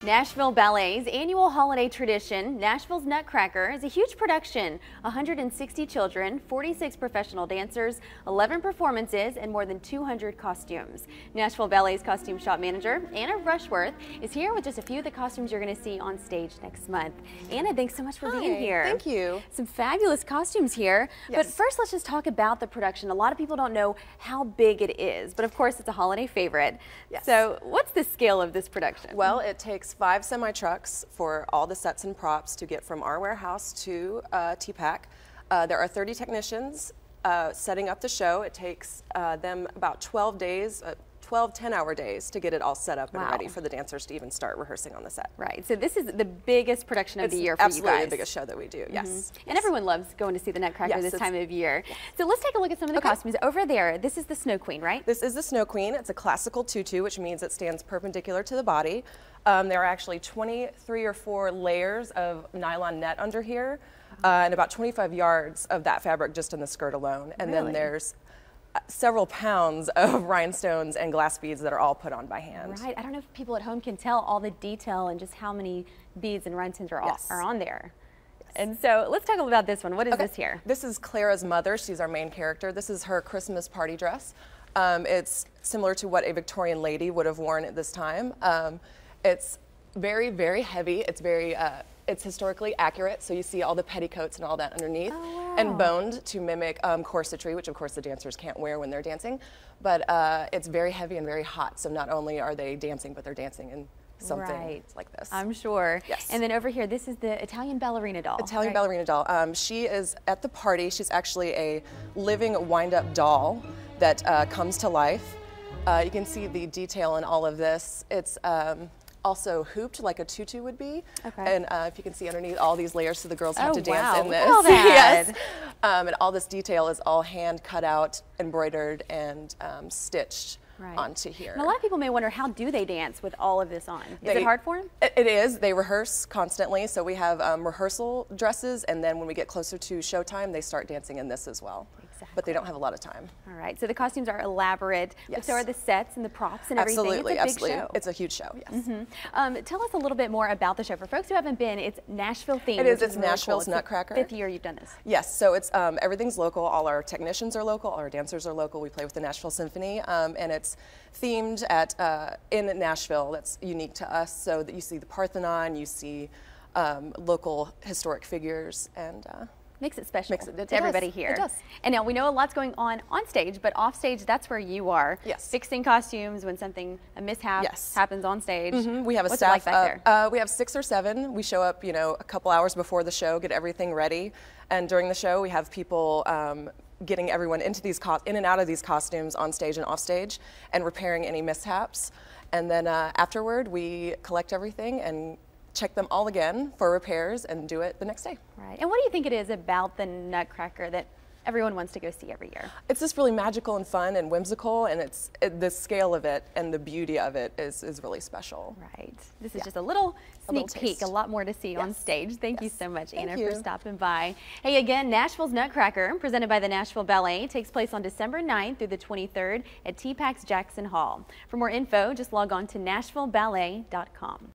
Nashville Ballet's annual holiday tradition, Nashville's Nutcracker, is a huge production. 160 children, 46 professional dancers, 11 performances, and more than 200 costumes. Nashville Ballet's costume shop manager, Anna Rushworth, is here with just a few of the costumes you're going to see on stage next month. Anna, thanks so much for being here. Thank you. Some fabulous costumes here. Yes. But first, let's just talk about the production. A lot of people don't know how big it is, but of course, it's a holiday favorite. Yes. So what's the scale of this production? Well, it takes 5 semi-trucks for all the sets and props to get from our warehouse to TPAC. There are 30 technicians setting up the show. It takes them about 12 days, 12 10-hour days to get it all set up and ready for the dancers to even start rehearsing on the set. Right, so this is the biggest production of the year for you guys. It's absolutely the biggest show that we do, yes. And everyone loves going to see the Nutcracker this time of year. Yes. So let's take a look at some of the costumes. Over there, this is the Snow Queen, right? This is the Snow Queen. It's a classical tutu, which means it stands perpendicular to the body. There are actually 23 or 4 layers of nylon net under here, and about 25 yards of that fabric just in the skirt alone. And then there's several pounds of rhinestones and glass beads that are all put on by hand. Right. I don't know if people at home can tell all the detail and just how many beads and rhinestones are on there. And so let's talk about this one. What is this here? This is Clara's mother. She's our main character. This is her Christmas party dress. It's similar to what a Victorian lady would have worn at this time. It's very, very heavy. It's very, it's historically accurate. So you see all the petticoats and all that underneath, and boned to mimic corsetry, which of course the dancers can't wear when they're dancing. But it's very heavy and very hot. So not only are they dancing, but they're dancing in something like this. I'm sure. Yes. And then over here, this is the Italian ballerina doll. Italian ballerina doll. She is at the party. She's actually a living wind-up doll that comes to life. You can see the detail in all of this. It's also hooped like a tutu would be. And if you can see underneath all these layers, so the girls have to dance in this. Look at all that. Yes. And all this detail is all hand cut out, embroidered, and stitched onto here. And a lot of people may wonder, how do they dance with all of this on? Is it hard for them? It is. They rehearse constantly. So we have rehearsal dresses, and then when we get closer to showtime, they start dancing in this as well. But they don't have a lot of time. All right. So the costumes are elaborate, but so are the sets and the props and everything. Absolutely, it's a big show. It's a huge show, yes. Tell us a little bit more about the show. For folks who haven't been, it's Nashville themed. It is. It's Nashville's Nutcracker. It's the 5th year you've done this. Yes. So it's everything's local. All our technicians are local. All our dancers are local. We play with the Nashville Symphony, and it's themed at in Nashville. That's unique to us. So that you see the Parthenon, you see local historic figures, and makes it special to everybody here. It does. And now we know a lot's going on stage, but off stage, that's where you are. Yes. Fixing costumes when a mishap happens on stage. We have a staff. What's it like back there? We have 6 or 7. We show up, a couple hours before the show, get everything ready, and during the show, we have people getting everyone into in and out of these costumes on stage and off stage, and repairing any mishaps. And then afterward, we collect everything and check them all again for repairs and do it the next day. Right. And what do you think it is about the Nutcracker that everyone wants to go see every year? It's just really magical and fun and whimsical, and the scale of it and the beauty of it is really special. Right. This is just a little sneak peek, a lot more to see on stage. Thank you so much, Anna, for stopping by. Hey, again, Nashville's Nutcracker, presented by the Nashville Ballet, takes place on December 9th through the 23rd at TPAC's Jackson Hall. For more info, just log on to NashvilleBallet.com.